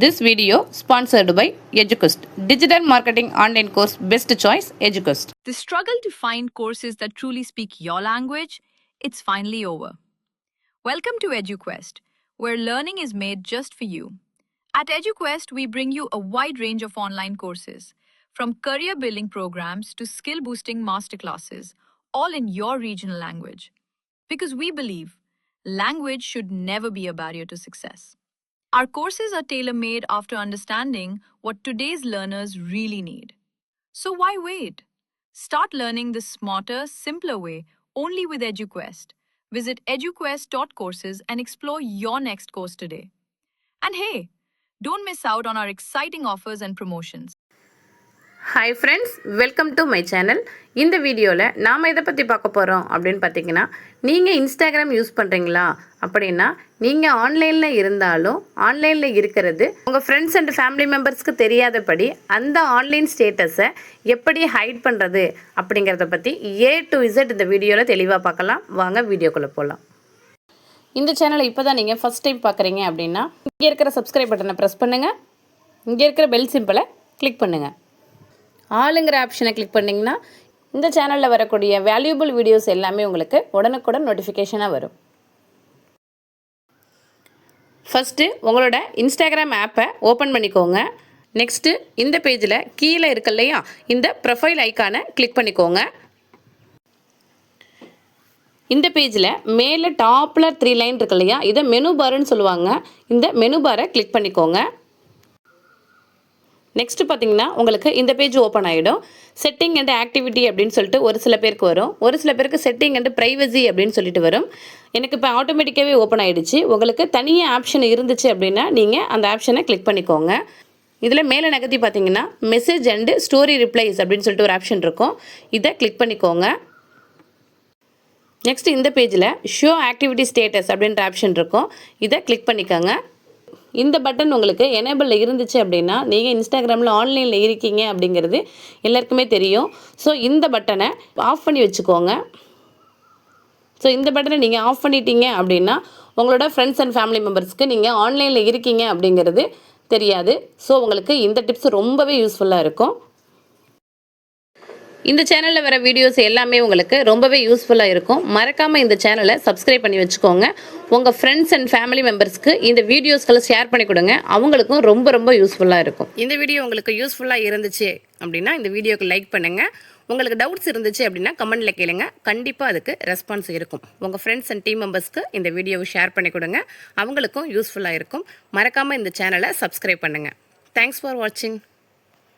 This video sponsored by EduQuest, digital marketing online course best choice EduQuest. The struggle to find courses that truly speak your language, it's finally over. Welcome to EduQuest, where learning is made just for you. At EduQuest, we bring you a wide range of online courses, from career building programs to skill boosting masterclasses, all in your regional language. Because we believe language should never be a barrier to success. Our courses are tailor-made after understanding what today's learners really need. So why wait? Start learning the smarter, simpler way only with EduQuest. Visit eduquest.courses and explore your next course today. And hey, don't miss out on our exciting offers and promotions. Hi friends, welcome to my channel. இந்த வீடியோவில் நாம் இதை பற்றி பார்க்க போகிறோம் அப்படின்னு பார்த்தீங்கன்னா, நீங்கள் இன்ஸ்டாகிராம் யூஸ் பண்ணுறீங்களா அப்படின்னா, நீங்கள் ஆன்லைனில் இருந்தாலும் ஆன்லைனில் இருக்கிறது உங்கள் ஃப்ரெண்ட்ஸ் அண்ட் ஃபேமிலி மெம்பர்ஸ்க்கு தெரியாதபடி அந்த ஆன்லைன் ஸ்டேட்டஸை எப்படி ஹைட் பண்ணுறது அப்படிங்கிறத பற்றி A to Z இந்த வீடியோவில் தெளிவாக பார்க்கலாம். வாங்க வீடியோக்குள்ளே போகலாம். இந்த சேனலை இப்போ தான் நீங்கள் ஃபஸ்ட் டைம் பார்க்குறீங்க அப்படின்னா, இங்கே இருக்கிற சப்ஸ்கிரைப் பட்டனை ப்ரெஸ் பண்ணுங்கள். இங்கே இருக்கிற பெல் சிம்பிளை கிளிக் பண்ணுங்கள். ஆளுங்கிற ஆப்ஷனை கிளிக் பண்ணிங்கன்னா இந்த சேனலில் வரக்கூடிய வேல்யூபிள் வீடியோஸ் எல்லாமே உங்களுக்கு உடனுக்குடன் நோட்டிஃபிகேஷனாக வரும். ஃபஸ்ட்டு உங்களோட இன்ஸ்டாகிராம் ஆப்பை ஓப்பன் பண்ணிக்கோங்க. நெக்ஸ்ட்டு இந்த பேஜில் கீழே இருக்கு இல்லையா, இந்த ப்ரொஃபைல் ஐக்கானை கிளிக் பண்ணிக்கோங்க. இந்த பேஜில் மேலே டாப்பில் 3 லைன் இருக்கு இல்லையா, இதை மெனு பாருன்னு சொல்லுவாங்க. இந்த மெனு பாரை கிளிக் பண்ணிக்கோங்க. நெக்ஸ்ட்டு பார்த்தீங்கன்னா உங்களுக்கு இந்த பேஜ் ஓப்பன் ஆகிடும். செட்டிங் அண்ட் ஆக்டிவிட்டி அப்படின்னு சொல்லிட்டு ஒரு சில பேருக்கு வரும், ஒரு சில பேருக்கு செட்டிங் அண்ட் ப்ரைவசி அப்படின்னு சொல்லிட்டு வரும். எனக்கு இப்போ ஆட்டோமேட்டிக்காகவே ஓப்பன் ஆகிடுச்சு. உங்களுக்கு தனியாக ஆப்ஷன் இருந்துச்சு அப்படின்னா நீங்கள் அந்த ஆப்ஷனை கிளிக் பண்ணிக்கோங்க. இதில் மேலே நகர்த்தி பார்த்தீங்கன்னா மெசேஜ் அண்டு ஸ்டோரி ரிப்ளைஸ் அப்படின்னு சொல்லிட்டு ஒரு ஆப்ஷன் இருக்கும். இதை கிளிக் பண்ணிக்கோங்க. நெக்ஸ்ட் இந்த பேஜில் ஷோ ஆக்டிவிட்டி ஸ்டேட்டஸ் அப்படின்ற ஆப்ஷன் இருக்கும். இதை கிளிக் பண்ணிக்கோங்க. இந்த பட்டன் உங்களுக்கு எனேபிளில் இருந்துச்சு அப்படின்னா நீங்கள் இன்ஸ்டாகிராமில் ஆன்லைனில் இருக்கீங்க அப்படிங்கிறது எல்லாருக்குமே தெரியும். ஸோ இந்த பட்டனை ஆஃப் பண்ணி வச்சுக்கோங்க. ஸோ இந்த பட்டனை நீங்கள் ஆஃப் பண்ணிட்டீங்க அப்படின்னா உங்களோட ஃப்ரெண்ட்ஸ் அண்ட் ஃபேமிலி மெம்பர்ஸ்க்கு நீங்கள் ஆன்லைனில் இருக்கீங்க அப்படிங்கிறது தெரியாது. ஸோ உங்களுக்கு இந்த டிப்ஸ் ரொம்பவே யூஸ்ஃபுல்லாக இருக்கும். இந்த சேனலில் வர வீடியோஸ் எல்லாமே உங்களுக்கு ரொம்பவே யூஸ்ஃபுல்லாக இருக்கும். மறக்காமல் இந்த சேனலை சப்ஸ்கிரைப் பண்ணி வச்சுக்கோங்க. உங்கள் ஃப்ரெண்ட்ஸ் அண்ட் ஃபேமிலி மெம்பர்ஸ்க்கு இந்த வீடியோஸ்களை ஷேர் பண்ணி கொடுங்க. அவங்களுக்கும் ரொம்ப யூஸ்ஃபுல்லாக இருக்கும். இந்த வீடியோ உங்களுக்கு யூஸ்ஃபுல்லாக இருந்துச்சு அப்படின்னா இந்த வீடியோக்கு லைக் பண்ணுங்கள். உங்களுக்கு டவுட்ஸ் இருந்துச்சு அப்படின்னா கமெண்ட்டில் கேளுங்க. கண்டிப்பாக அதுக்கு ரெஸ்பான்ஸ் இருக்கும். உங்கள் ஃப்ரெண்ட்ஸ் அண்ட் டீம் மெம்பர்ஸ்க்கு இந்த வீடியோவை ஷேர் பண்ணி கொடுங்க. அவங்களுக்கும் யூஸ்ஃபுல்லாக இருக்கும். மறக்காமல் இந்த சேனலை சப்ஸ்கிரைப் பண்ணுங்கள். தேங்க்ஸ் ஃபார் வாட்சிங்.